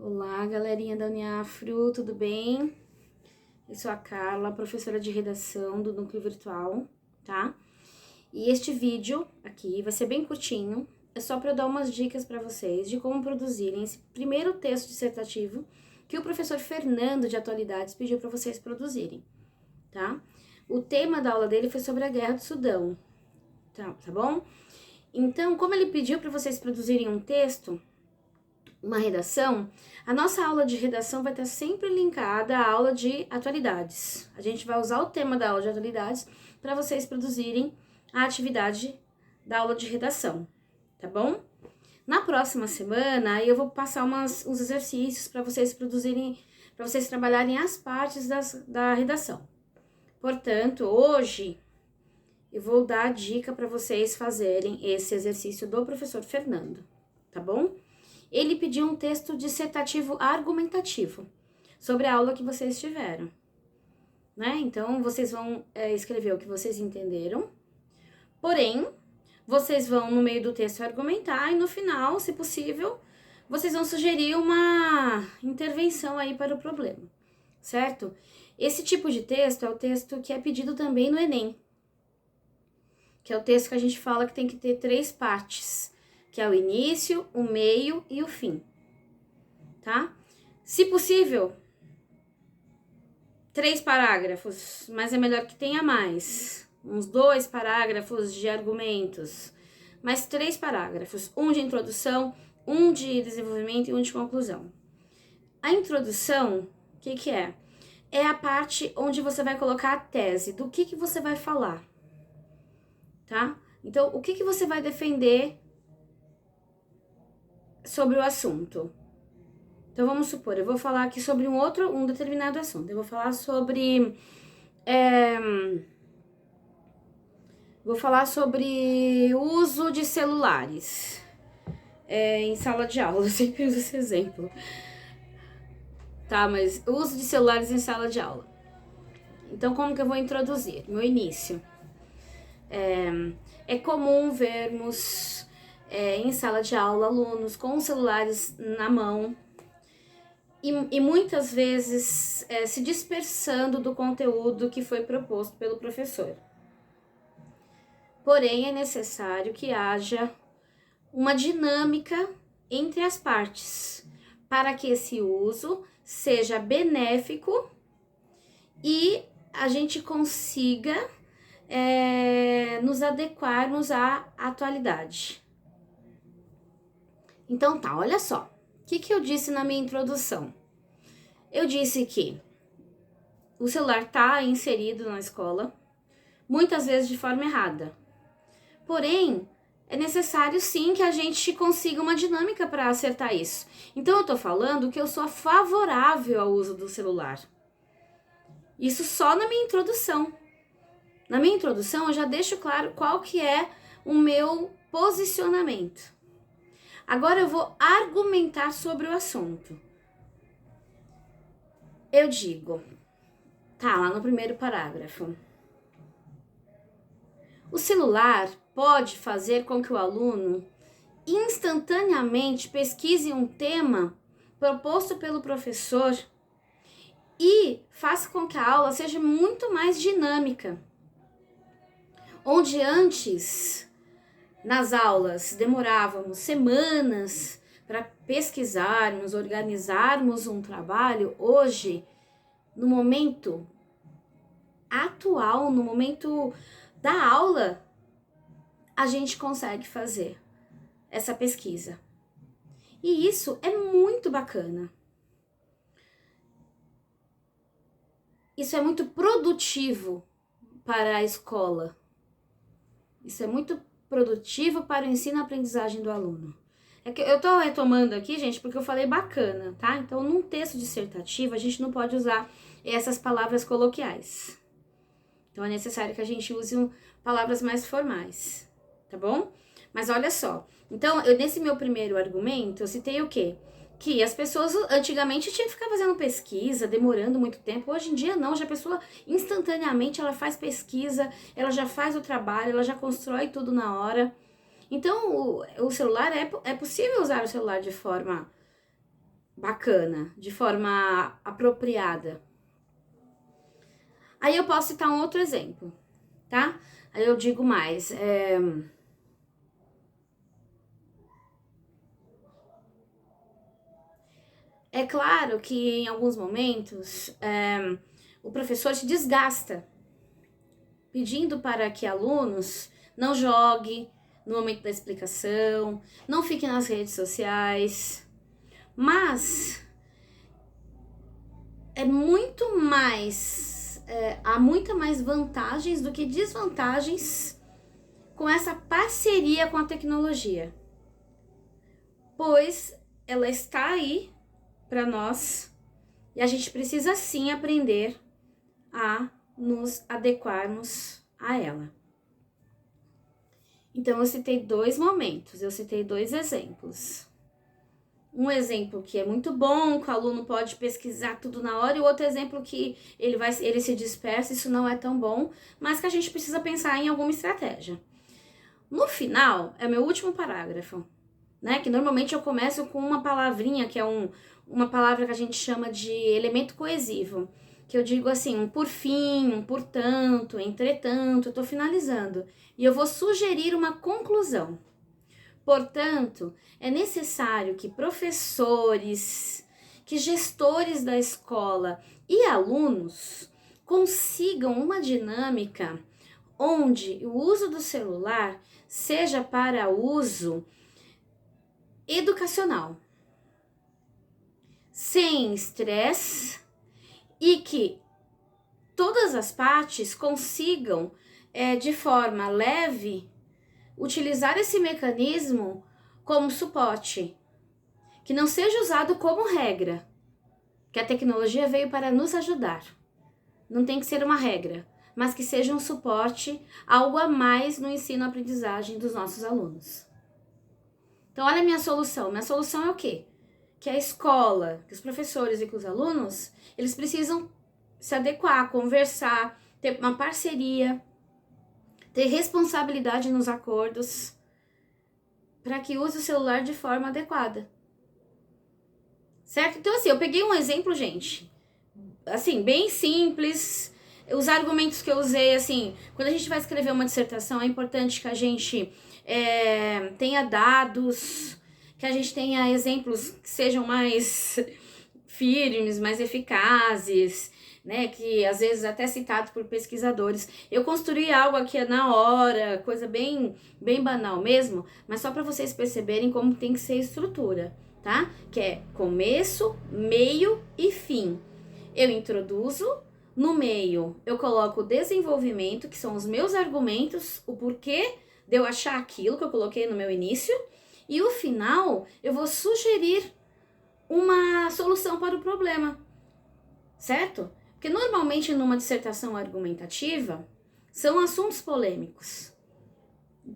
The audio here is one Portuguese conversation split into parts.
Olá, galerinha da Uniafro, tudo bem? Eu sou a Carla, professora de redação do Núcleo Virtual, tá? E este vídeo aqui vai ser bem curtinho, é só para eu dar umas dicas para vocês de como produzirem esse primeiro texto dissertativo que o professor Fernando de Atualidades pediu para vocês produzirem, tá? O tema da aula dele foi sobre a Guerra do Sudão, tá bom? Então, como ele pediu para vocês produzirem um texto, uma redação, a nossa aula de redação vai estar sempre linkada à aula de atualidades. A gente vai usar o tema da aula de atualidades para vocês produzirem a atividade da aula de redação, tá bom? Na próxima semana, eu vou passar uns exercícios para vocês produzirem, para vocês trabalharem as partes da redação. Portanto, hoje eu vou dar a dica para vocês fazerem esse exercício do professor Fernando, tá bom? Ele pediu um texto dissertativo argumentativo sobre a aula que vocês tiveram, né? Então, vocês vão escrever o que vocês entenderam, porém, vocês vão no meio do texto argumentar e no final, se possível, vocês vão sugerir uma intervenção aí para o problema, certo? Esse tipo de texto é o texto que é pedido também no Enem, que é o texto que a gente fala que tem que ter 3 partes, que é o início, o meio e o fim, tá? Se possível, 3 parágrafos, mas é melhor que tenha mais. Uns 2 parágrafos de argumentos, mas 3 parágrafos, um de introdução, um de desenvolvimento e um de conclusão. A introdução, o que é? É a parte onde você vai colocar a tese, do que você vai falar, tá? Então, o que você vai defender sobre o assunto. Então, vamos supor, eu vou falar aqui sobre um determinado assunto. Eu vou falar sobre... vou falar sobre o uso de celulares em sala de aula. Eu sempre uso esse exemplo. Tá, mas o uso de celulares em sala de aula. Então, como que eu vou introduzir? Meu início. É comum vermos... em sala de aula, alunos com celulares na mão e muitas vezes se dispersando do conteúdo que foi proposto pelo professor. Porém, é necessário que haja uma dinâmica entre as partes para que esse uso seja benéfico e a gente consiga nos adequarmos à atualidade. Então tá, olha só, o que eu disse na minha introdução? Eu disse que o celular tá inserido na escola, muitas vezes de forma errada. Porém, é necessário sim que a gente consiga uma dinâmica para acertar isso. Então eu tô falando que eu sou favorável ao uso do celular. Isso só na minha introdução. Na minha introdução eu já deixo claro qual que é o meu posicionamento. Agora eu vou argumentar sobre o assunto. Eu digo, tá lá no primeiro parágrafo. O celular pode fazer com que o aluno instantaneamente pesquise um tema proposto pelo professor e faça com que a aula seja muito mais dinâmica. Onde antes... nas aulas demorávamos semanas para pesquisarmos, organizarmos um trabalho. Hoje, no momento atual, no momento da aula, a gente consegue fazer essa pesquisa. E isso é muito bacana. Isso é muito produtivo para a escola. Isso é muito produtivo para o ensino-aprendizagem do aluno. É que eu tô retomando aqui, gente, porque eu falei bacana, tá? Então, num texto dissertativo, a gente não pode usar essas palavras coloquiais. Então, é necessário que a gente use palavras mais formais, tá bom? Mas olha só. Então, nesse meu primeiro argumento, eu citei o quê? Que as pessoas antigamente tinham que ficar fazendo pesquisa, demorando muito tempo. Hoje em dia não, já a pessoa instantaneamente ela faz pesquisa, ela já faz o trabalho, ela já constrói tudo na hora. Então o celular, é possível usar o celular de forma bacana, de forma apropriada. Aí eu posso citar um outro exemplo, tá? Aí eu digo mais, é claro que em alguns momentos o professor se desgasta, pedindo para que alunos não joguem no momento da explicação, não fiquem nas redes sociais, mas é muito mais, há muito mais vantagens do que desvantagens com essa parceria com a tecnologia, pois ela está aí para nós e a gente precisa sim aprender a nos adequarmos a ela. Então eu citei dois momentos, eu citei dois exemplos. Um exemplo que é muito bom, que o aluno pode pesquisar tudo na hora, e o outro exemplo que ele se dispersa, isso não é tão bom, mas que a gente precisa pensar em alguma estratégia. No final, é o meu último parágrafo, né? Que normalmente eu começo com uma palavrinha, que é uma palavra que a gente chama de elemento coesivo. Que eu digo assim, um por fim, um portanto, entretanto, eu tô finalizando. E eu vou sugerir uma conclusão. Portanto, é necessário que professores, que gestores da escola e alunos consigam uma dinâmica onde o uso do celular seja para uso educacional, sem estresse, e que todas as partes consigam, de forma leve, utilizar esse mecanismo como suporte, que não seja usado como regra, que a tecnologia veio para nos ajudar. Não tem que ser uma regra, mas que seja um suporte, algo a mais no ensino-aprendizagem dos nossos alunos. Então, olha a minha solução. Minha solução é o quê? Que a escola, que os professores e que os alunos, eles precisam se adequar, conversar, ter uma parceria, ter responsabilidade nos acordos, para que use o celular de forma adequada. Certo? Então, assim, eu peguei um exemplo, gente, assim, bem simples. Os argumentos que eu usei, assim, quando a gente vai escrever uma dissertação, é importante que a gente tenha dados, que a gente tenha exemplos que sejam mais firmes, mais eficazes, né, que às vezes até citado por pesquisadores. Eu construí algo aqui na hora, coisa bem banal mesmo, mas só para vocês perceberem como tem que ser a estrutura, tá? Que é começo, meio e fim. Eu introduzo, no meio eu coloco o desenvolvimento, que são os meus argumentos, o porquê de eu achar aquilo que eu coloquei no meu início, e o final eu vou sugerir uma solução para o problema, certo? Porque normalmente numa dissertação argumentativa são assuntos polêmicos.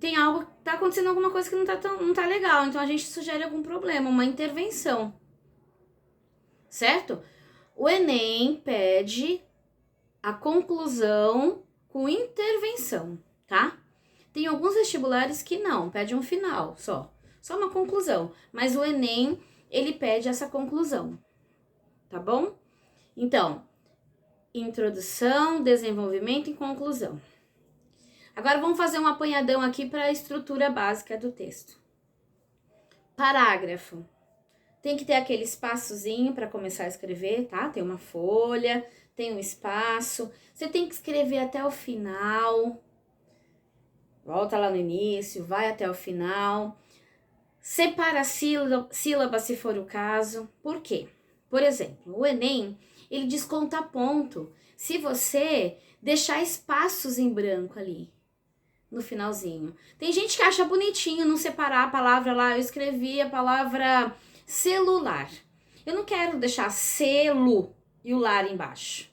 Tem algo, tá acontecendo alguma coisa que não tá legal, então a gente sugere algum problema, uma intervenção, certo? O Enem pede a conclusão com intervenção, tá? Tem alguns vestibulares que não, pede um final só uma conclusão, mas o Enem, ele pede essa conclusão, tá bom? Então, introdução, desenvolvimento e conclusão. Agora vamos fazer um apanhadão aqui para a estrutura básica do texto. Parágrafo. Tem que ter aquele espaçozinho para começar a escrever, tá? Tem uma folha, tem um espaço. Você tem que escrever até o final. Volta lá no início, vai até o final. Separa a sílaba se for o caso. Por quê? Por exemplo, o Enem, ele desconta ponto se você deixar espaços em branco ali no finalzinho. Tem gente que acha bonitinho não separar a palavra lá. Eu escrevi a palavra celular. Eu não quero deixar selo e o lar embaixo,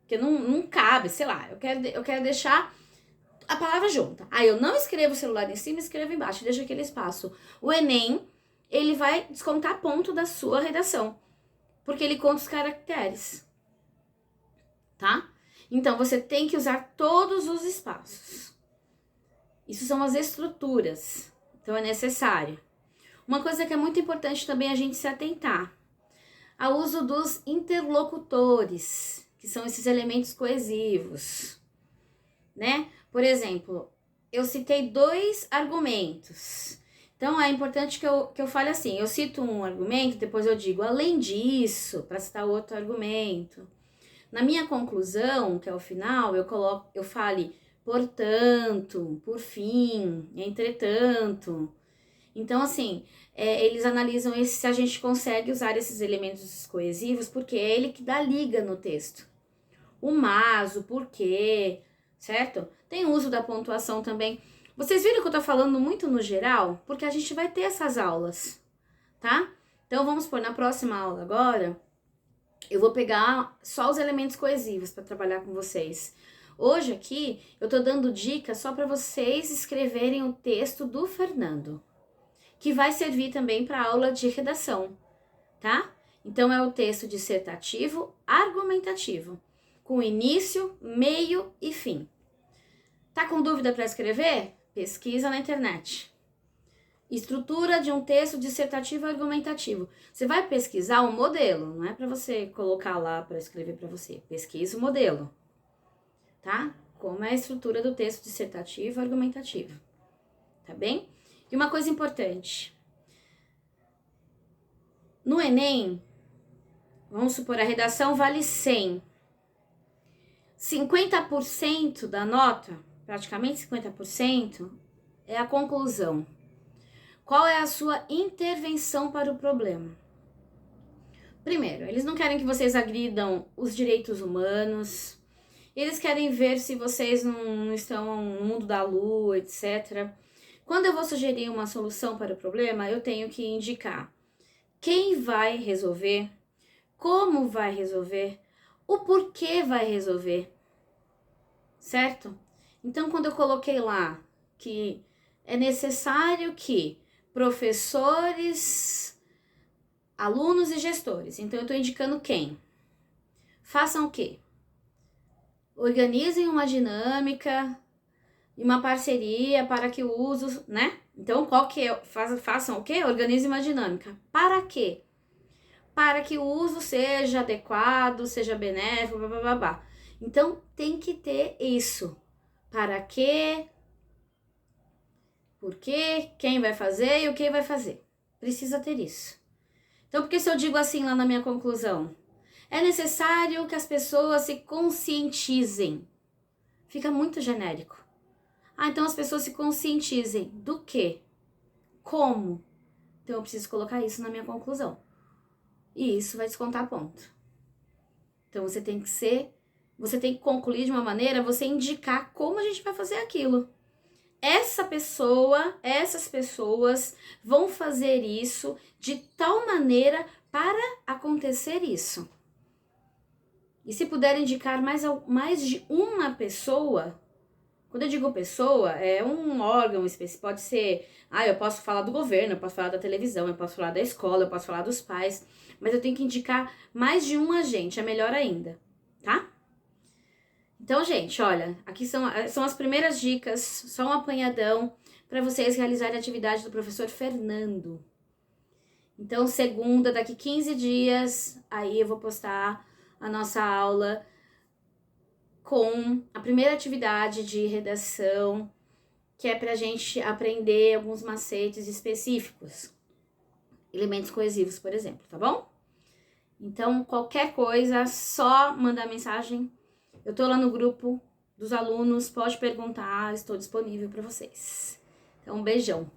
porque não cabe, sei lá. Eu quero deixar a palavra junta. Aí eu não escrevo o celular em cima, escrevo embaixo, deixa aquele espaço. O Enem, ele vai descontar ponto da sua redação, porque ele conta os caracteres, tá? Então, você tem que usar todos os espaços. Isso são as estruturas, então é necessário. Uma coisa que é muito importante também a gente se atentar. ao uso dos interlocutores, que são esses elementos coesivos, né? Por exemplo, eu citei 2 argumentos. Então, é importante que eu fale assim, eu cito um argumento, depois eu digo, além disso, para citar outro argumento. Na minha conclusão, que é o final, eu fale, portanto, por fim, entretanto. Então, assim, eles analisam se a gente consegue usar esses elementos coesivos, porque é ele que dá liga no texto. O mas, o porquê, certo? Tem o uso da pontuação também. Vocês viram que eu tô falando muito no geral? Porque a gente vai ter essas aulas, tá? Então, vamos por na próxima aula agora, eu vou pegar só os elementos coesivos para trabalhar com vocês. Hoje aqui, eu tô dando dicas só para vocês escreverem o texto do Fernando, que vai servir também para aula de redação, tá? Então, é o texto dissertativo argumentativo, com início, meio e fim. Tá com dúvida para escrever? Pesquisa na internet. Estrutura de um texto dissertativo argumentativo. Você vai pesquisar um modelo, não é para você colocar lá para escrever para você. Pesquisa o modelo, tá? Como é a estrutura do texto dissertativo argumentativo, tá bem? E uma coisa importante. No Enem, vamos supor, a redação vale 100. 50% da nota, praticamente 50%, é a conclusão. Qual é a sua intervenção para o problema? Primeiro, eles não querem que vocês agridam os direitos humanos, eles querem ver se vocês não estão no mundo da lua, etc. Quando eu vou sugerir uma solução para o problema, eu tenho que indicar quem vai resolver, como vai resolver, o porquê vai resolver, certo? Então, quando eu coloquei lá que é necessário que professores, alunos e gestores, então eu estou indicando quem? Façam o quê? Organizem uma dinâmica e uma parceria para que o uso, né? Então, qual que é? Façam o quê? Organizem uma dinâmica. Para quê? Para que o uso seja adequado, seja benéfico, blá, blá, blá, blá. Então, tem que ter isso. Para quê? Por quê? Quem vai fazer e o que vai fazer. Precisa ter isso. Então, por que se eu digo assim lá na minha conclusão? É necessário que as pessoas se conscientizem. Fica muito genérico. Ah, então as pessoas se conscientizem do quê? Como? Então eu preciso colocar isso na minha conclusão. E isso vai descontar ponto. Então você tem que concluir de uma maneira, você indicar como a gente vai fazer aquilo. Essas pessoas vão fazer isso de tal maneira para acontecer isso. E se puder indicar mais de uma pessoa, quando eu digo pessoa, é um órgão específico, pode ser, eu posso falar do governo, eu posso falar da televisão, eu posso falar da escola, eu posso falar dos pais, mas eu tenho que indicar mais de um agente, é melhor ainda, tá? Então, gente, olha, aqui são as primeiras dicas, só um apanhadão para vocês realizarem a atividade do professor Fernando. Então, segunda, daqui 15 dias, aí eu vou postar a nossa aula com a primeira atividade de redação, que é pra gente aprender alguns macetes específicos. Elementos coesivos, por exemplo, tá bom? Então, qualquer coisa, só mandar mensagem. Eu tô lá no grupo dos alunos, pode perguntar, estou disponível para vocês. Então, um beijão.